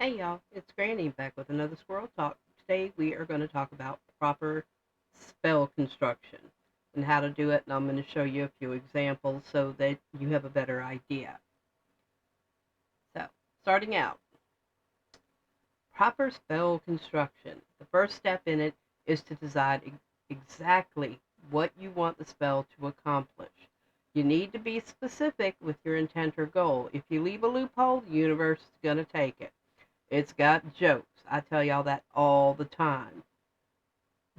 Hey y'all, it's Granny back with another Squirrel Talk. Today we are going to talk about proper spell construction and how to do it, and I'm going to show you a few examples so that you have a better idea. So, starting out, proper spell construction. The first step in it is to decide exactly what you want the spell to accomplish. You need to be specific with your intent or goal. If you leave a loophole, the universe is going to take it. It's got jokes. I tell y'all that all the time.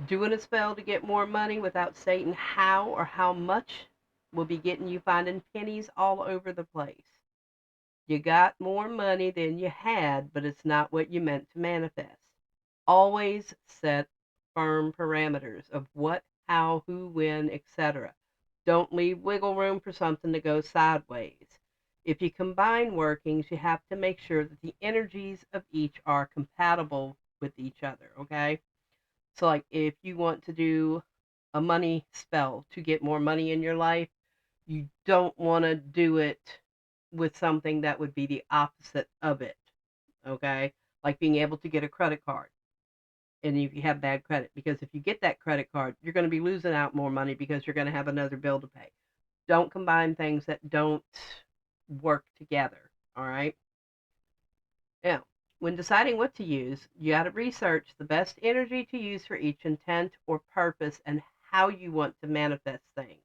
Doing a spell to get more money without stating how or how much will be getting you finding pennies all over the place. You got more money than you had, but it's not what you meant to manifest. Always set firm parameters of what, how, who, when, etc. Don't leave wiggle room for something to go sideways. If you combine workings, you have to make sure that the energies of each are compatible with each other, okay? So, like, if you want to do a money spell to get more money in your life, you don't want to do it with something that would be the opposite of it, okay? Like being able to get a credit card and if you have bad credit, because if you get that credit card, you're going to be losing out more money because you're going to have another bill to pay. Don't combine things that don't work together, all right? Now, when deciding what to use, you got to research the best energy to use for each intent or purpose and how you want to manifest things.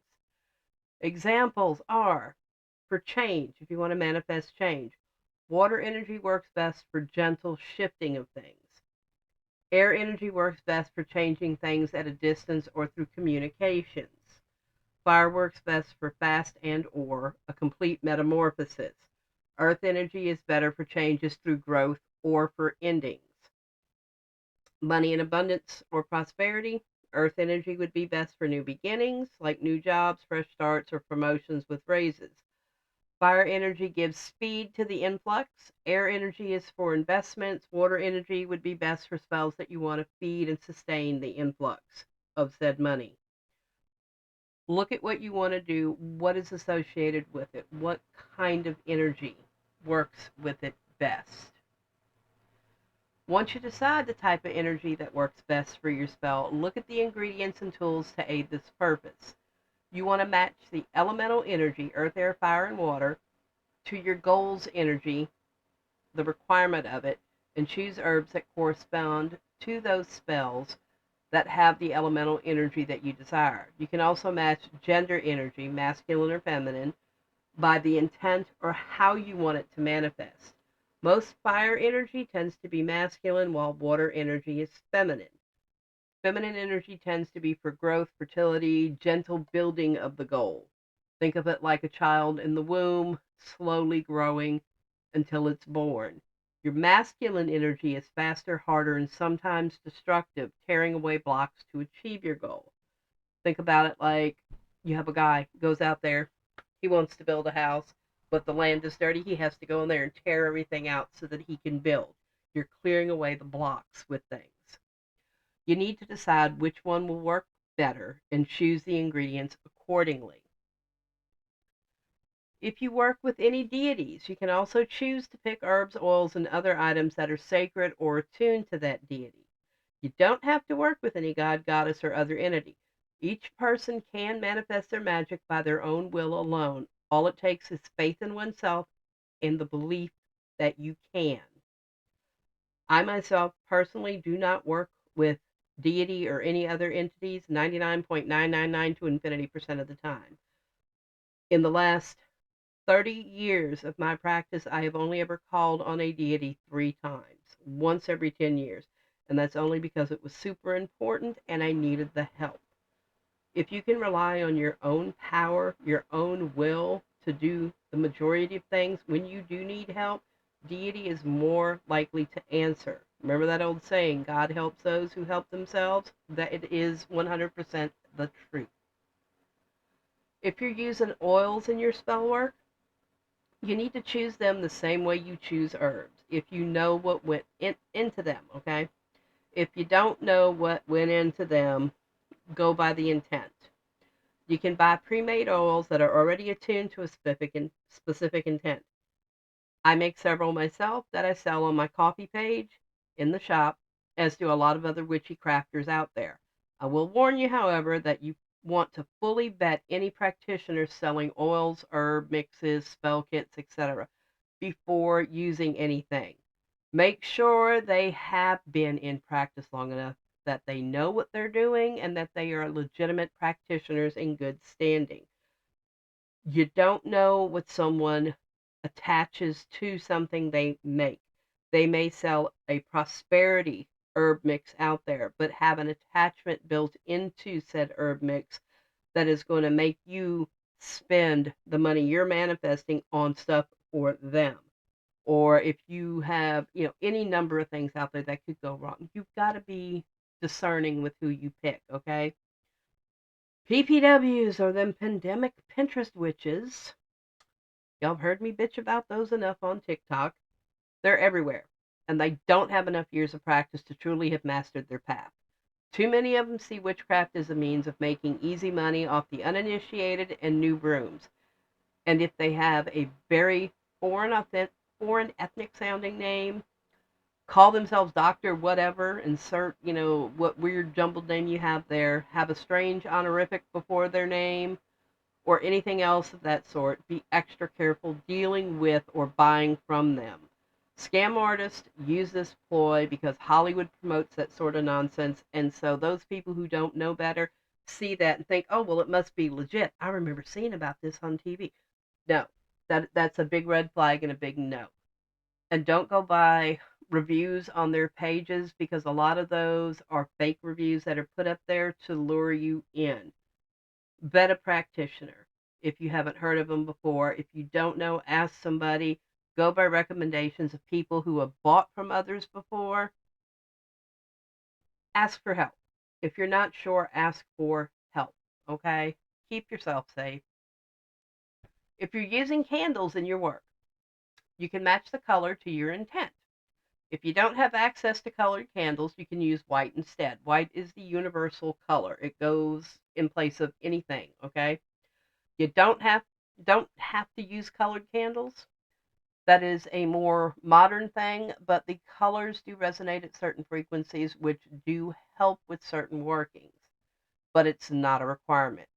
Examples are for change, if you want to manifest change. Water energy works best for gentle shifting of things. Air energy works best for changing things at a distance or through communications. Fire works best for fast and or a complete metamorphosis. Earth energy is better for changes through growth or for endings. Money in abundance or prosperity. Earth energy would be best for new beginnings, like new jobs, fresh starts, or promotions with raises. Fire energy gives speed to the influx. Air energy is for investments. Water energy would be best for spells that you want to feed and sustain the influx of said money. Look at what you want to do, what is associated with it, what kind of energy works with it best. Once you decide the type of energy that works best for your spell, look at the ingredients and tools to aid this purpose. You want to match the elemental energy, earth, air, fire, and water, to your goal's energy, the requirement of it, and choose herbs that correspond to those spells that have the elemental energy that you desire. You can also match gender energy, masculine or feminine, by the intent or how you want it to manifest. Most fire energy tends to be masculine, while water energy is feminine. Feminine energy tends to be for growth, fertility, gentle building of the goal. Think of it like a child in the womb, slowly growing until it's born. Your masculine energy is faster, harder, and sometimes destructive, tearing away blocks to achieve your goal. Think about it like you have a guy who goes out there, he wants to build a house, but the land is dirty. He has to go in there and tear everything out so that he can build. You're clearing away the blocks with things. You need to decide which one will work better and choose the ingredients accordingly. If you work with any deities, you can also choose to pick herbs, oils, and other items that are sacred or attuned to that deity. You don't have to work with any god, goddess, or other entity. Each person can manifest their magic by their own will alone. All it takes is faith in oneself and the belief that you can. I myself personally do not work with deity or any other entities 99.999 to infinity% of the time. In the last 30 years of my practice, I have only ever called on a deity 3 times, once every 10 years. And that's only because it was super important and I needed the help. If you can rely on your own power, your own will to do the majority of things, when you do need help, deity is more likely to answer. Remember that old saying, God helps those who help themselves? That it is 100% the truth. If you're using oils in your spell work, you need to choose them the same way you choose herbs. If you know what went into them, okay? If you don't know what went into them, go by the intent. You can buy pre-made oils that are already attuned to a specific intent. I make several myself that I sell on my coffee page in the shop, as do a lot of other witchy crafters out there. I will warn you, however, that you want to fully vet any practitioner selling oils, herb mixes, spell kits, etc. before using anything. Make sure they have been in practice long enough that they know what they're doing and that they are legitimate practitioners in good standing. You don't know what someone attaches to something they make. They may sell a prosperity herb mix out there, but have an attachment built into said herb mix that is going to make you spend the money you're manifesting on stuff for them. Or if you have, any number of things out there that could go wrong, you've got to be discerning with who you pick, okay? PPWs are them pandemic Pinterest witches. Y'all have heard me bitch about those enough on TikTok. They're everywhere, and they don't have enough years of practice to truly have mastered their path. Too many of them see witchcraft as a means of making easy money off the uninitiated and new brooms. And if they have a very foreign ethnic sounding name, call themselves doctor whatever, insert, what weird jumbled name you have there, have a strange honorific before their name, or anything else of that sort, be extra careful dealing with or buying from them. Scam artists use this ploy because Hollywood promotes that sort of nonsense, and so those people who don't know better see that and think, oh, well, it must be legit. I remember seeing about this on TV. No, that's a big red flag and a big no. And don't go by reviews on their pages, because a lot of those are fake reviews that are put up there to lure you in. Vet a practitioner if you haven't heard of them before. If you don't know, ask somebody. Go by recommendations of people who have bought from others before. Ask for help. If you're not sure, ask for help, okay? Keep yourself safe. If you're using candles in your work, you can match the color to your intent. If you don't have access to colored candles, you can use white instead. White is the universal color. It goes in place of anything, okay? You don't have to use colored candles. That is a more modern thing, but the colors do resonate at certain frequencies, which do help with certain workings, but it's not a requirement.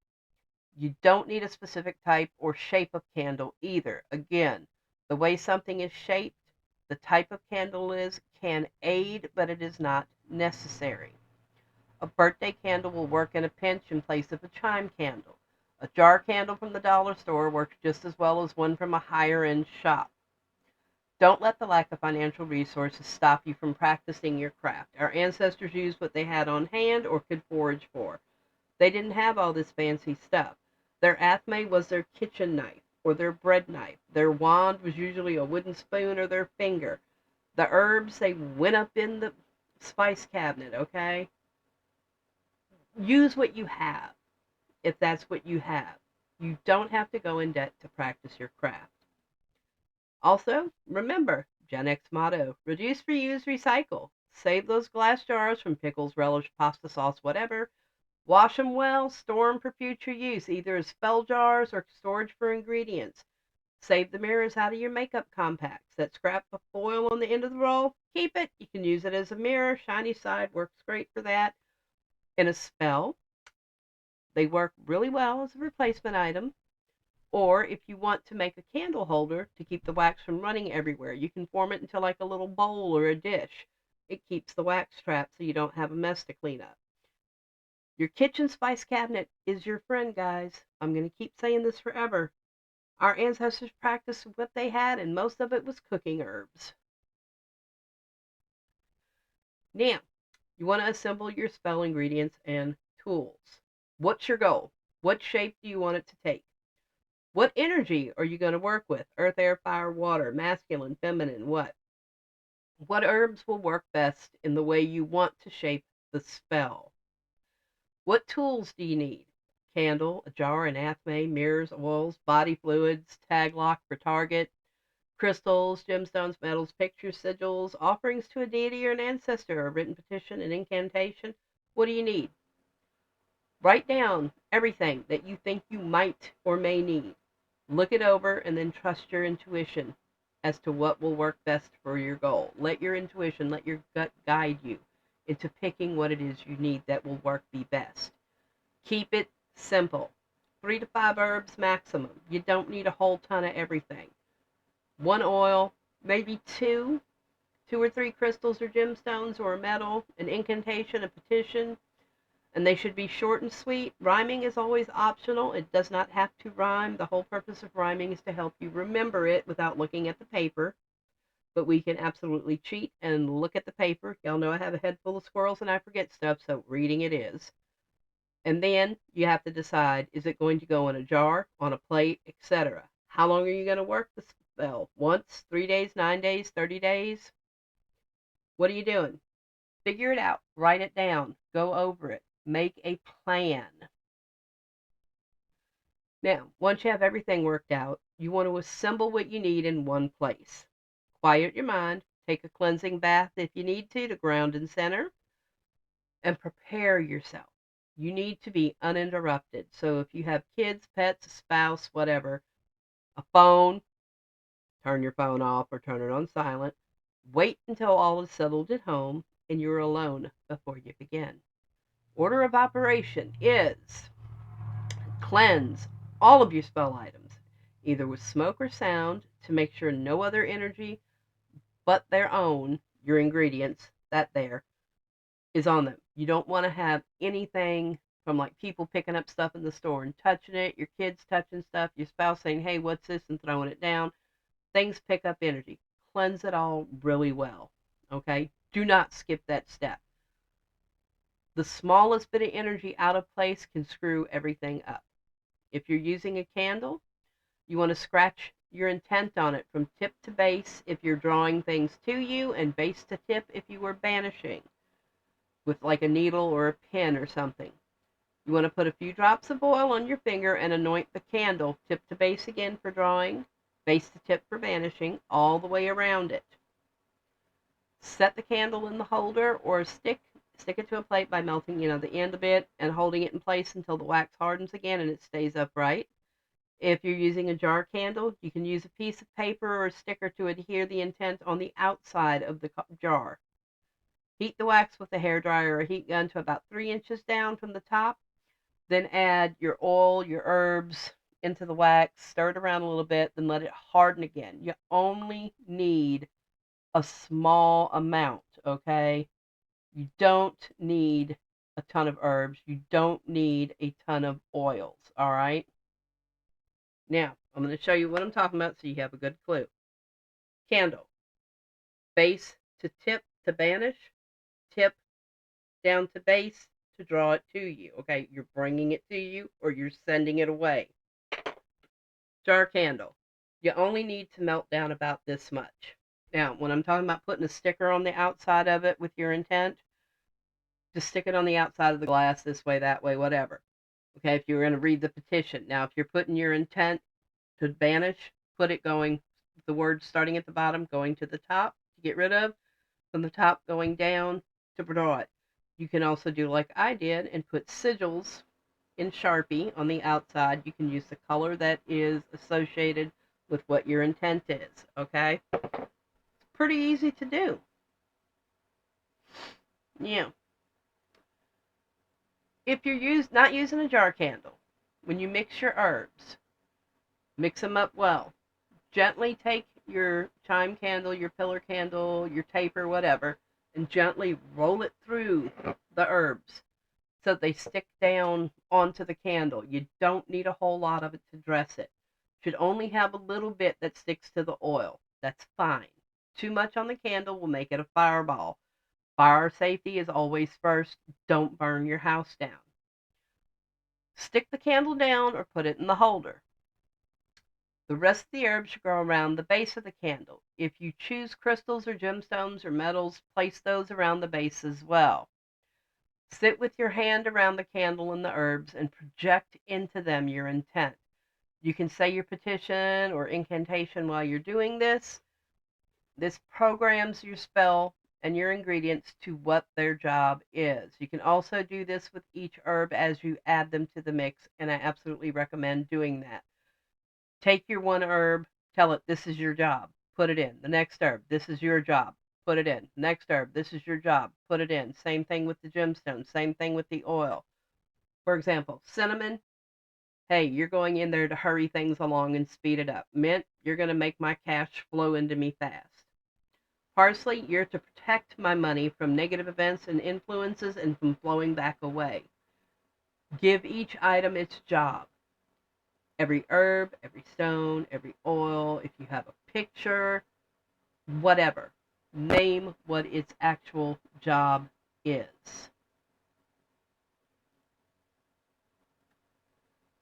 You don't need a specific type or shape of candle either. Again, the way something is shaped, the type of candle is, can aid, but it is not necessary. A birthday candle will work in a pinch in place of a chime candle. A jar candle from the dollar store works just as well as one from a higher end shop. Don't let the lack of financial resources stop you from practicing your craft. Our ancestors used what they had on hand or could forage for. They didn't have all this fancy stuff. Their athame was their kitchen knife or their bread knife. Their wand was usually a wooden spoon or their finger. The herbs, they went up in the spice cabinet, okay? Use what you have, if that's what you have. You don't have to go in debt to practice your craft. Also, remember, Gen X motto, reduce, reuse, recycle. Save those glass jars from pickles, relish, pasta sauce, whatever. Wash them well, store them for future use, either as spell jars or storage for ingredients. Save the mirrors out of your makeup compacts. That scrap of foil on the end of the roll, keep it. You can use it as a mirror. Shiny side works great for that. In a spell, they work really well as a replacement item. Or if you want to make a candle holder to keep the wax from running everywhere, you can form it into like a little bowl or a dish. It keeps the wax trapped so you don't have a mess to clean up. Your kitchen spice cabinet is your friend, guys. I'm going to keep saying this forever. Our ancestors practiced what they had, and most of it was cooking herbs. Now, you want to assemble your spell ingredients and tools. What's your goal? What shape do you want it to take? What energy are you going to work with? Earth, air, fire, water, masculine, feminine, what? What herbs will work best in the way you want to shape the spell? What tools do you need? Candle, a jar, an athame, mirrors, oils, body fluids, tag lock for target, crystals, gemstones, metals, pictures, sigils, offerings to a deity or an ancestor, a written petition, an incantation. What do you need? Write down everything that you think you might or may need. Look it over and then trust your intuition as to what will work best for your goal. Let your intuition, let your gut guide you into picking what it is you need that will work the best. Keep it simple. 3 to 5 herbs maximum. You don't need a whole ton of everything. 1 oil, maybe 2 or 3 crystals or gemstones or a metal, an incantation, a petition, and they should be short and sweet. Rhyming is always optional. It does not have to rhyme. The whole purpose of rhyming is to help you remember it without looking at the paper. But we can absolutely cheat and look at the paper. Y'all know I have a head full of squirrels and I forget stuff, so reading it is. And then you have to decide, is it going to go in a jar, on a plate, etc.? How long are you going to work the spell? Once, 3 days, 9 days, 30 days? What are you doing? Figure it out. Write it down. Go over it. Make a plan. Now, once you have everything worked out, you want to assemble what you need in one place. Quiet your mind. Take a cleansing bath if you need to ground and center. And prepare yourself. You need to be uninterrupted. So if you have kids, pets, a spouse, whatever, a phone, turn your phone off or turn it on silent. Wait until all is settled at home and you're alone before you begin. Order of operation is cleanse all of your spell items, either with smoke or sound, to make sure no other energy but their own, your ingredients, that there, is on them. You don't want to have anything from like people picking up stuff in the store and touching it, your kids touching stuff, your spouse saying, hey, what's this, and throwing it down. Things pick up energy. Cleanse it all really well. Okay? Do not skip that step. The smallest bit of energy out of place can screw everything up. If you're using a candle, you want to scratch your intent on it from tip to base if you're drawing things to you, and base to tip if you were banishing with like a needle or a pin or something. You want to put a few drops of oil on your finger and anoint the candle, tip to base again for drawing, base to tip for banishing, all the way around it. Set the candle in the holder or stick it to a plate by melting, the end a bit and holding it in place until the wax hardens again and it stays upright. If you're using a jar candle, you can use a piece of paper or a sticker to adhere the intent on the outside of the jar. Heat the wax with a hairdryer or a heat gun to about 3 inches down from the top. Then add your oil, your herbs into the wax, stir it around a little bit, then let it harden again. You only need a small amount, okay? You don't need a ton of herbs. You don't need a ton of oils, all right? Now, I'm going to show you what I'm talking about so you have a good clue. Candle. Base to tip to banish. Tip down to base to draw it to you. Okay, you're bringing it to you or you're sending it away. Jar candle. You only need to melt down about this much. Now, when I'm talking about putting a sticker on the outside of it with your intent, just stick it on the outside of the glass this way, that way, whatever. Okay, if you're going to read the petition. Now, if you're putting your intent to banish, put it going, the words starting at the bottom, going to the top to get rid of, from the top going down to draw it. You can also do like I did and put sigils in Sharpie on the outside. You can use the color that is associated with what your intent is, okay? It's pretty easy to do. Yeah. If you're not using a jar candle, when you mix your herbs, mix them up well. Gently take your chime candle, your pillar candle, your taper, whatever, and gently roll it through the herbs so they stick down onto the candle. You don't need a whole lot of it to dress it. Should only have a little bit that sticks to the oil. That's fine. Too much on the candle will make it a fireball. Fire safety is always first. Don't burn your house down. Stick the candle down or put it in the holder. The rest of the herbs should go around the base of the candle. If you choose crystals or gemstones or metals, place those around the base as well. Sit with your hand around the candle and the herbs and project into them your intent. You can say your petition or incantation while you're doing this. This programs your spell and your ingredients to what their job is. You can also do this with each herb as you add them to the mix, and I absolutely recommend doing that. Take your one herb, tell it this is your job. put it in. The next herb, this is your job, put it in. Next herb, this is your job, put it in. Same thing with the gemstone, same thing with the oil. For example, cinnamon, hey, you're going in there to hurry things along and speed it up. Mint, you're going to make my cash flow into me fast. Parsley, you're to protect my money from negative events and influences and from flowing back away. Give each item its job. Every herb, every stone, every oil, if you have a picture, whatever. Name what its actual job is.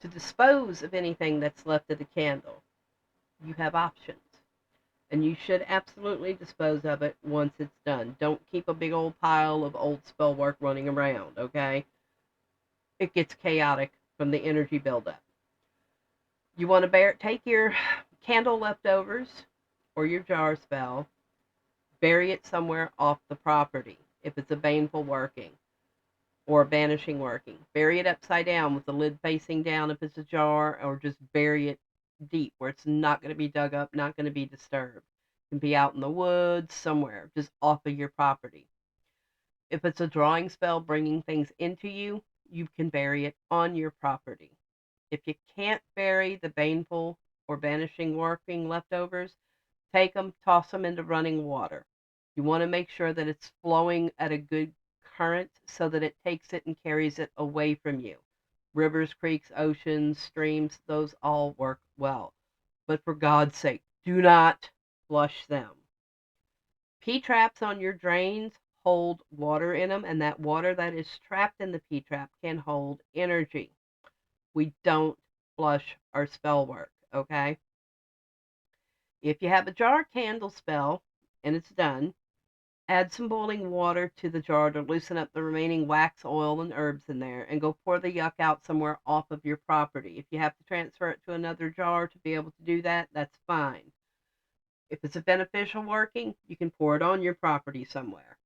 To dispose of anything that's left of the candle, you have options. And you should absolutely dispose of it once it's done. Don't keep a big old pile of old spell work running around, okay? It gets chaotic from the energy buildup. You want to take your candle leftovers or your jar spell, bury it somewhere off the property if it's a baneful working or a banishing working. Bury it upside down with the lid facing down if it's a jar, or just bury it deep where it's not going to be dug up, not going to be disturbed. It can be out in the woods, somewhere, just off of your property. If it's a drawing spell bringing things into you, you can bury it on your property. If you can't bury the baneful or banishing working leftovers, take them, toss them into running water. You want to make sure that it's flowing at a good current so that it takes it and carries it away from you. Rivers, creeks, oceans, streams, those all work well. But for God's sake, do not flush them. P-traps on your drains hold water in them, and that water that is trapped in the P-trap can hold energy. We don't flush our spell work, okay? If you have a jar candle spell and it's done, add some boiling water to the jar to loosen up the remaining wax, oil, and herbs in there, and go pour the yuck out somewhere off of your property. If you have to transfer it to another jar to be able to do that, that's fine. If it's a beneficial working, you can pour it on your property somewhere.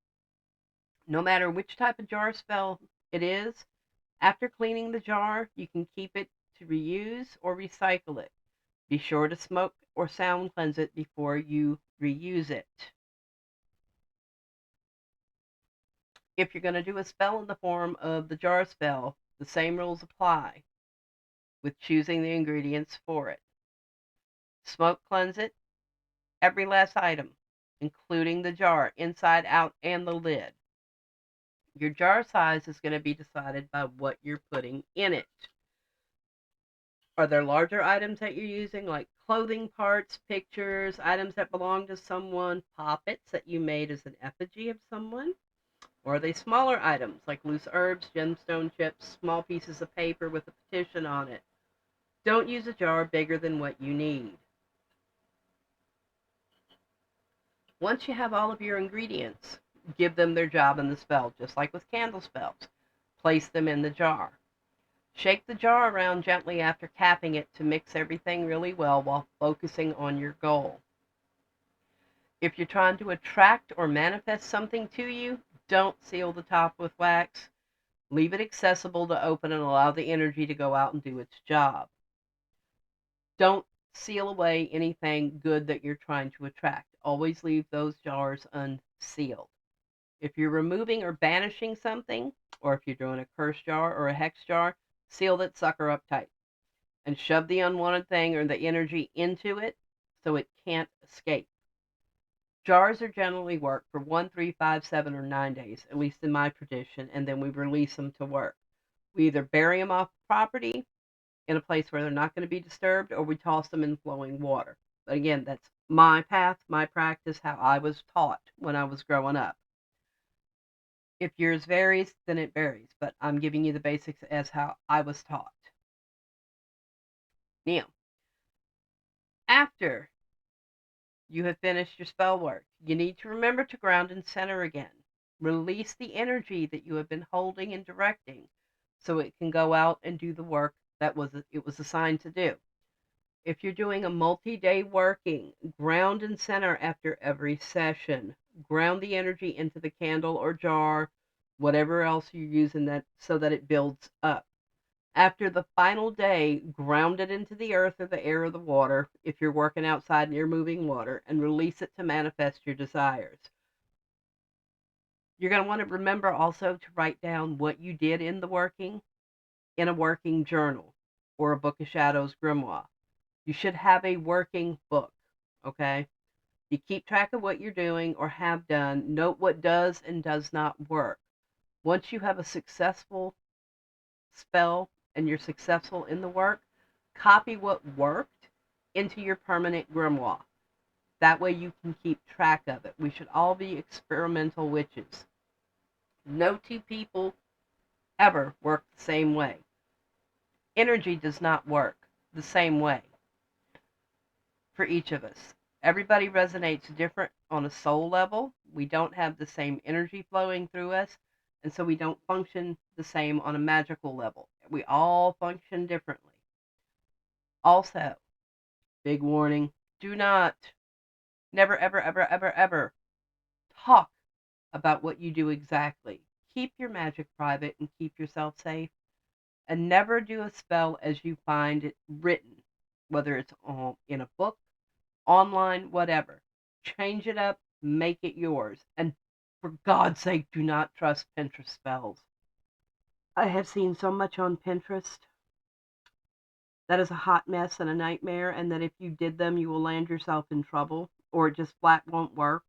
No matter which type of jar spell it is, after cleaning the jar, you can keep it to reuse or recycle it. Be sure to smoke or sound cleanse it before you reuse it. If you're going to do a spell in the form of the jar spell, the same rules apply with choosing the ingredients for it. Smoke cleanse it, every last item, including the jar, inside out, and the lid. Your jar size is going to be decided by what you're putting in it. Are there larger items that you're using, like clothing parts, pictures, items that belong to someone, poppets that you made as an effigy of someone? Or are they smaller items, like loose herbs, gemstone chips, small pieces of paper with a petition on it? Don't use a jar bigger than what you need. Once you have all of your ingredients, give them their job in the spell, just like with candle spells. Place them in the jar. Shake the jar around gently after capping it to mix everything really well while focusing on your goal. If you're trying to attract or manifest something to you, don't seal the top with wax. Leave it accessible to open and allow the energy to go out and do its job. Don't seal away anything good that you're trying to attract. Always leave those jars unsealed. If you're removing or banishing something, or if you're doing a curse jar or a hex jar, seal that sucker up tight and shove the unwanted thing or the energy into it so it can't escape. Jars are generally work for 1, 3, 5, 7, or 9 days, at least in my tradition, and then we release them to work. We either bury them off property in a place where they're not going to be disturbed, or we toss them in flowing water. But again, that's my path, my practice, how I was taught when I was growing up. If yours varies, then it varies, but I'm giving you the basics as how I was taught. Now, after you have finished your spell work, you need to remember to ground and center again. Release the energy that you have been holding and directing so it can go out and do the work that it was assigned to do. If you're doing a multi-day working, ground and center after every session. Ground the energy into the candle or jar, whatever else you're using that so that it builds up. After the final day, ground it into the earth or the air or the water if you're working outside and you're moving water, and release it to manifest your desires. You're going to want to remember also to write down what you did in the working in a working journal or a Book of Shadows grimoire. You should have a working book, okay? You keep track of what you're doing or have done. Note what does and does not work. Once you have a successful spell and you're successful in the work, copy what worked into your permanent grimoire. That way you can keep track of it. We should all be experimental witches. No two people ever work the same way. Energy does not work the same way for each of us. Everybody resonates different on a soul level. We don't have the same energy flowing through us, and so we don't function the same on a magical level. We all function differently. Also, big warning, do not, never, ever, ever, ever, ever talk about what you do exactly. Keep your magic private and keep yourself safe. And never do a spell as you find it written, whether it's in a book, online, whatever. Change it up, make it yours. And for God's sake, do not trust Pinterest spells. I have seen so much on Pinterest that is a hot mess and a nightmare, and that if you did them, you will land yourself in trouble, or it just flat won't work.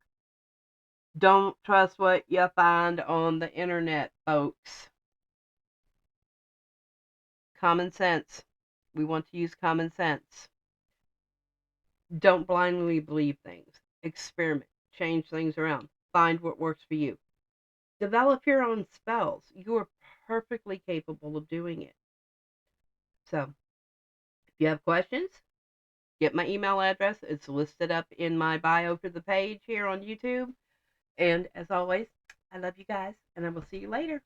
Don't trust what you find on the internet, folks. Common sense. We want to use common sense. Don't blindly believe things. Experiment. Change things around. Find what works for you. Develop your own spells. You are perfectly capable of doing it. So, if you have questions, get my email address. It's listed up in my bio for the page here on YouTube. And as always, I love you guys, and I will see you later.